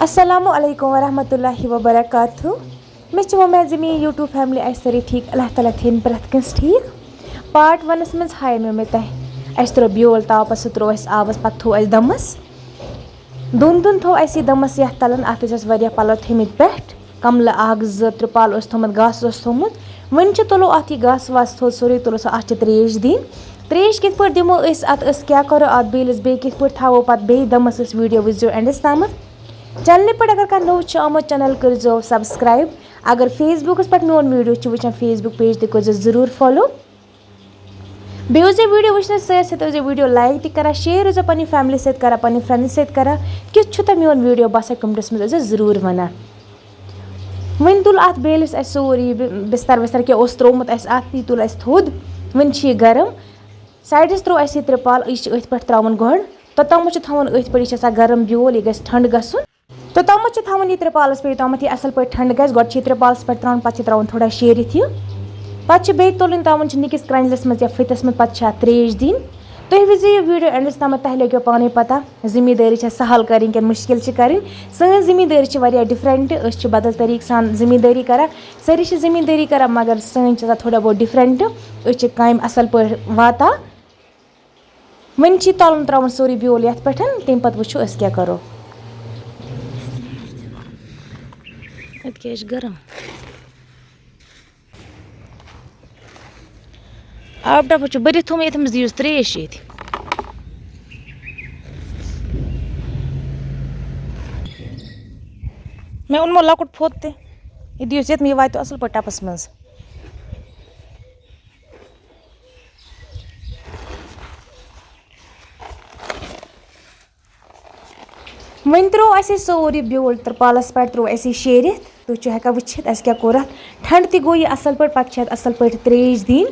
अस्सलामु अलैकुम वरहमतुल्लाहि वबरकातुहू मे उम्मीद ज़ मेरी यूट्यूब फैमिली आए सारी ठीक अल्लाह ताला थेन प्रथ कंस ठीक पार्ट वनस मज हाय मे तह त्रो ब्योल तापस सह त्रो आबस पत् थो दमस दोन थो दमस ये तलन अत पलो थमित पे कमल अख ज त्रिपाल थोमुत गस थोमुत वन तुलो अत गस वस थो सोरे तुलो सो अत त्रेश दिन त्रेश कित पे दिमो अत क्या करो अत बेलिस बे कित पे थो पे बे दमस वीडियो वुचो एंडस तम चैनल पे अगर कह नौ आमुत चैनल करो सब्सक्राइब अगर फेसबुकस पे मोन वीडियो वुचान फेसबुक पेज तक जरूर फॉलो बे वीडियो वुचन सो वीडियो लाइक तक शेयर पे फैमिली सत पे फ्रेंड सत कि मोन वीडियो बस कमेंटस मज जरूर वन वन तुल अत बेलिस सोरी बिस्तर विस्तर क्या त्रोमुत अत तुल थोद वन गरम साइडस त्रो त्रिपाल यह पे त्रावन गोड़ तोतम थवन अथ पे यह गरम ब्योल यह ठंड गसन तोतम थवन यह त्रिपालस पे योतम यह असल पे ठंड गो गोड़ त्रिपालस पे त्रावन पे त्रावन थोड़ा शेरित यह पे बे तुलन तवन निकिस क्रंजलस मज या फतस मज पे त्रेश दिन तुम विजो यह वीडियो एंडस तम तह लगे पाने पता जिम्मेदारी सहल करें कि मुश्किल करें सन जिम्मेदारी डिफरेंट बदल तरीक सान जिम्मेदारी करा सारी जिम्मेदारी करा मगर सन थोड़ा बहुत डिफरेंट काम असल पे वाता वन तलन त्रावन सोरी ब्योल ये पे तम पे वो क्या करो गरम आब डबा भर थोम ये दीस त्रेश ये मे ओनमो लकुट फोत तह दिस ये वात असल पे टपस मज वन त्रो सोरी ब्योल त्रिपालस पे त्रो शेरित तुम हेका वुचित क्या कोर ठंड तह गो यह असल पे असल पे त्रेश दिन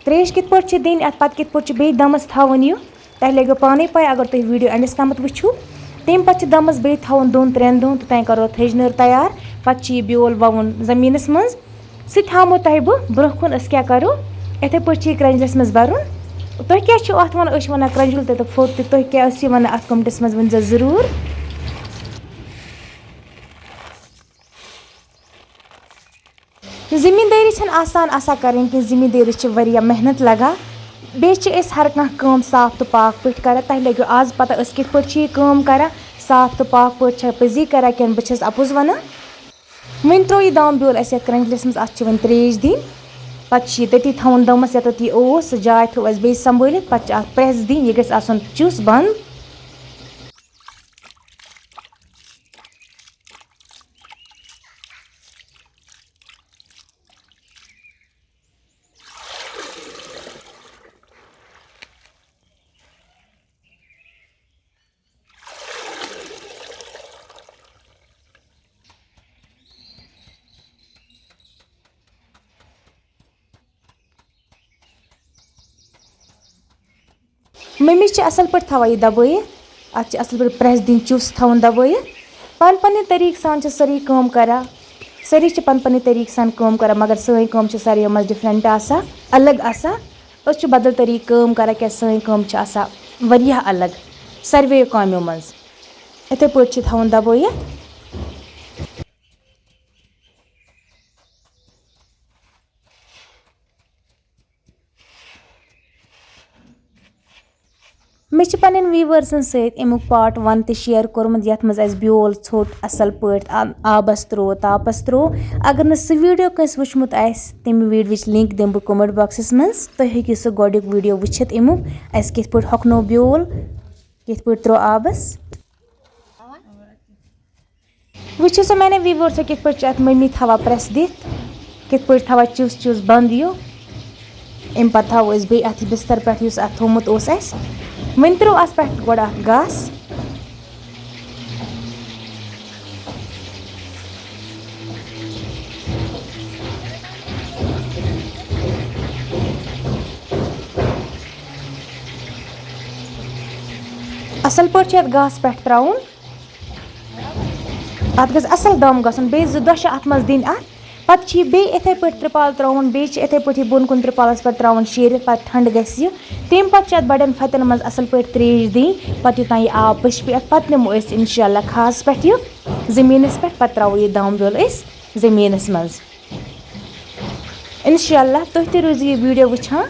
त्रेश कित पे दिन अत पे कित पे बे दमस थवन यह तह लगे पाने पे अगर तुम वीडियो एंडस तम वो तम पे दमस बे थवन 2-3 दिन तो तह करो थजनर तैयार पे यह ब्योल ववन जमीनस मज सो तह बह ब्रोह कुन क्या करो इथे पे क्रंजलस मज भरुन तुम क्या अत वन क्रंजुल तो फोत तुम क्या वन अत कमेंटस मज वन जरूर जिम्मेदारी आसान करें कि जिम्मेदारी वरिया मेहनत लगा बे हर कम साफ तो पाक पे कर तह लगे आज पता कित पे कर साफ तो पाक पे पजी कर कि बहुत अपुज वन वन त्रो यह दाम ब्योल क्रंजलस मज अत वन त्रेश दिन पे तती थवन दमस ये यह जाय थो बे संभालित पे प्रेस दिन यह गस चुस बंद मम्मी असल पे थवा यह दबाइत अत असल पे प्रेस दिन चुस थवन दबाइत पन तरीक सान सारी कम करा सारी पन तरीक सान कम करा मगर सन कम सारे मज डिफरेंट अलग बदल तरीक कम करा क्या सन कम वरिया अलग सारे कामों मज इथे पे थवन दबाइत मे पन्न व्यूवर्सन समुक पार्ट 1 तह शेयर कोर्मुत यथ मज ब्योल ोट असल पे आबस त्रो तापस त्रो अगर न सह वीडियो कंस वुचमुत तम वीडियो लिंक दिम बह कमेंट बॉक्सस मज तुम हेकि सह गोडुक वीडियो वुचित अमुक कित पे हकनो ब्योल कित पे त्रो आबस वो सो मैंने व्यूवर्स कित पे मम्मी थवा प्रेस दित कित पे थवा चुस चुस बंद यो अम पे थो बे अत बिस्तर पे अत थोमुत वन त्रो अस पे गोड़ गस असल पे गस पे त्राउन अत गस असल दम गसन बे 2 दह अत मज दिन पत्त बे इथे पट त्रिपाल त्राउन बे इथे पट बोन कुन त्रिपालस पर त्राउन शेरित पत ठंड गसी तम पत बड़न फतन मज असल पट त्रेश दी पत युतान यह आब पश पे पत निमो इंशाल्लाह खास पे जमीनस पे पत त्रावो यह दाम बेल जमीनस मज इंशाल्लाह तुह ते रोज यह वीडियो वुचान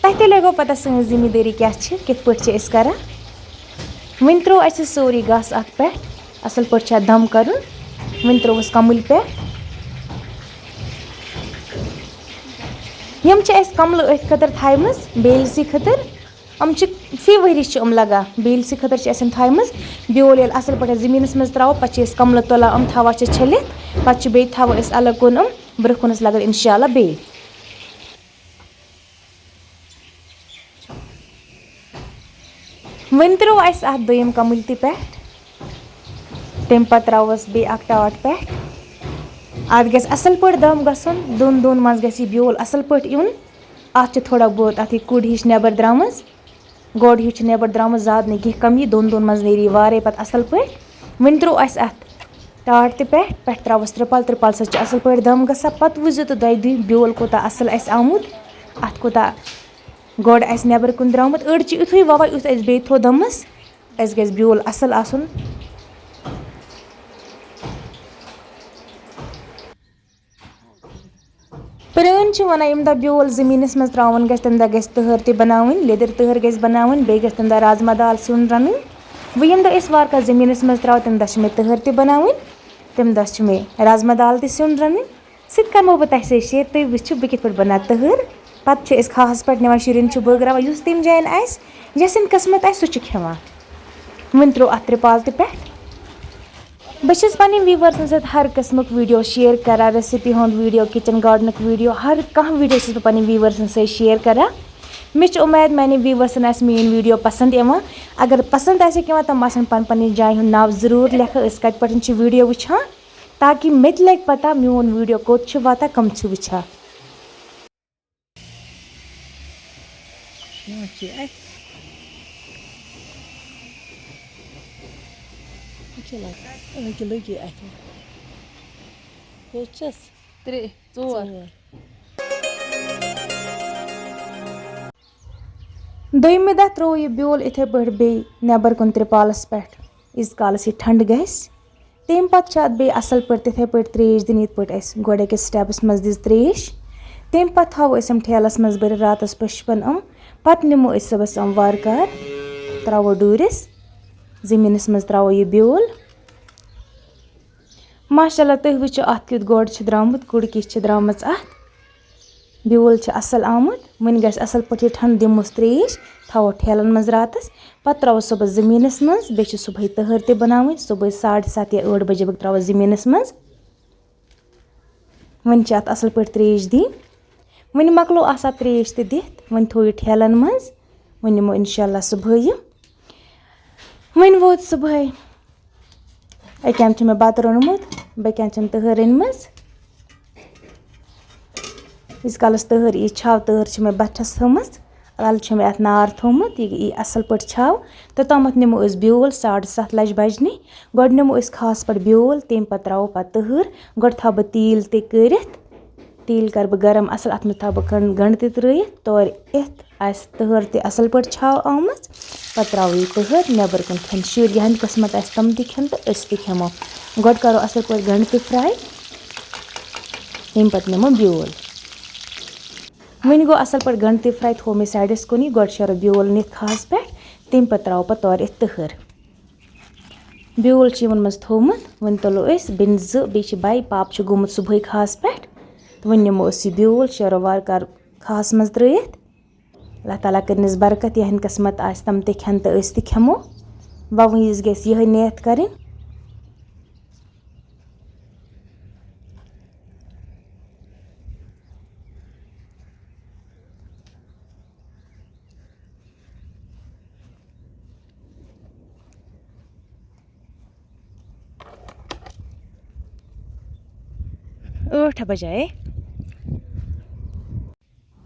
तह ते लगो पता सन जिम्मेदारी क्या कित पे करा वन त्रो सोरी घास अत पे असल पे दम कर वन त्रोस कमुल पे यम कमल अथ खतर थमज बेलसी खतर फी वरी लगा बेलसी खतर थमज ब्योल ये असल पे जमीनस मज त्रो पे कमल तुलान थवा छलित पे बे थो अलग कुन ब्रोह कुनस लगन इंशाल्लाह बे वन त्रो अत दोम कमुल पे तम पे त्रोस बे टाट पे अत गस असल पे दम गसन दोन दोन मज गसी ब्योल असल पे यून अत थोड़ा बहुत अत कुड़ हिश नबर द्रामज गोड़ हिश नबर द्रामज ज़्यादा नहीं कह कमी दोन दोन मज नेरी वारे पे असल पे वन त्रो अत टाट पे त्रोस त्रिपाल त्रिपाल सच असल पे दम गसा पत वुजो तो दो दी ब्योल कोता असल आमुत अत कोता गोड़ नबर कुन द्रामुत अड़ युथ ववा युथ बे थो दमस गस ब्योल असल आसन प्रान वनान यम दह ब्योल जमीनस मज त्रावन गस तम दह गस तहर ते बनावन लेदर तहर गस बनावन बे गस तम दह राजमा दाल सिन रन वो यम दह वार जमीनस मज त्राव तम दह मे तहर ते बनावन तम दह मे राजमा दाल ते सिन रन सत करो बह तह शेयर तुम वो बह कित बना तहर पे खास पे निवान शुरन बगरा तम जान यस किस्मत सह खेवान वन त्रो अत त्रिपाल पे बस पे व्यूवर्सन सत हर किस्म वीडियो शेयर करा रेसिपी हूँ वीडियो किचन गार्डन वीडियो हर कह वीडियो पे व्यूवर्सन सत शेयर करा मे उम्मीद मैंने व्यूवर्सन मेन वीडियो पसंद अगर पसंद तम पन पन जाय नाव जरूर लेख कत पे वीडियो वुचान ताकि मे लग पता मोन वीडियो कोत वाता कम वुचान दोमे दह त्रो यह ब्योल इथे पे बे नबर कुन त्रिपालस पे इस कालस यह ठंड गस तम पे बे असल पे तिथे पे त्रेश दिन ये पे गोड़ अकिस स्टेपस मज दिस त्रेश तम पे थो ठेलस मज भर रातस पशपन पे निमो सुबस वारकार त्रो डूरिस जमीनस मज त्रो यह ब्योल माशाल्लाह तुह वो अत कुत गोड़ द्रामुत गुड़ किस द्रामच अत ब्योल असल आमुत वन गस असल पे ठंड दिमोस त्रेश थो ठेलन मज रातस पे त्रो सुबह जमीनस मज बे सुबह तहर ते बनावन सुबह 7:30 या 8 बजे बह त्रो जमीनस मज वन अत असल पे त्रेश दी वन मकलो आसा त्रेश ते दिथ वन थो यह ठेलन मज वन निमो इंशाल्लाह सुबह यह वन वोत सुबह अकैम मे बत रोनमुत बेकैन तहर रनमज इस कालस तहर यह छाव तहर मे बठस थमस अल मे अत नार थोमुत यह असल पे छाव तोतमत निमो ब्योल 7:30 लज बजन गोड़ निमो खास पे ब्योल तम पे त्रो पे तहर गोड़ थो बह तील ते करित तील कर बह गरम असल अत मे थो बह गंड ते त्रयित तौर इत तहर ते असल पे छाव आम पे त्रो यह तहर नबर कुन खेन शुर यहद किस्मत तम ते खेन तो ते खेमो गोड़ करो असल पे गंड ते फ्राई तम पे निमो ब्योल वन गो असल पे गंड ते फ्राई थो मे साइडस कुन गोड़ शरो ब्योल नित खास पे तम पे त्रो पे तौर तहर ब्योल इन मज थोमुत वन तुलो बिन बे बाई पाप गोमुत सुबह खास पे वन निमो यह ब्योल शरो वारकार खास मज त्रयित अल्लाह ताला करनिस बरकत यहन किस्मत तम ते खेन तो ते खेमो वहीज गस यह नियत करें ٲٹھ बजाए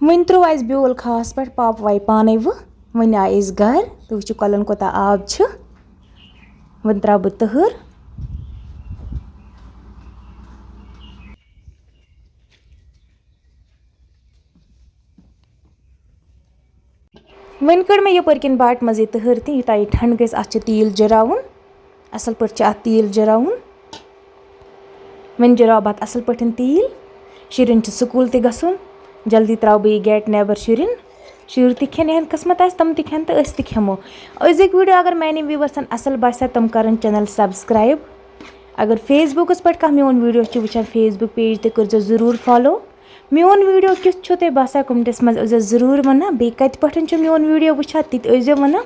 वन त्रो ब्योल खास पे पाप वाई पाने वन आए गर तो वो कलन कोता आब वन त्रा बह तहर वहीं कड़ मे यपर किन बाट मज तहर ती यूत ठंड गई अत तील जराउन असल पे अत तील जराउन वन जराव बत असल पे तील शुरन स्कूल त गसुन जल्दी त्राव बह गेट नेबर शुरन शुर त खेन यहद किस्मत तम त खेन तो अस त खेमो अजुक वीडियो अगर मैंने व्यूवर्सन असल बासा तम कर चैनल सब्सक्राइब अगर फेसबुकस पे कह मोन वीडियो वुचान फेसबुक पेज त कर जरूर फॉलो मोन वीडियो किस ते बासा कमेंटस मज जरूर वना बे कत पे मोन वीडियो वुचान तत वना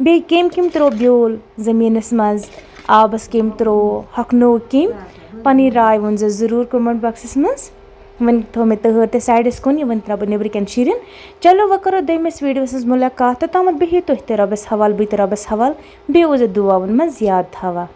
बे कम कम त्रो ब्योल जमीनस मज आबस कम त्रो हकनो कम पनी राय वन जरूर कमेंट बॉक्सस मज वन थो मे तहर ते साइडस कुन वन त्रा नबर कन शुरन चलो व करो दमिस वीडियोस मुलाकात तोतम बिहियो तुह ते रबस हवाल बह रबस हवाल बे दुआवन मज याद थवा।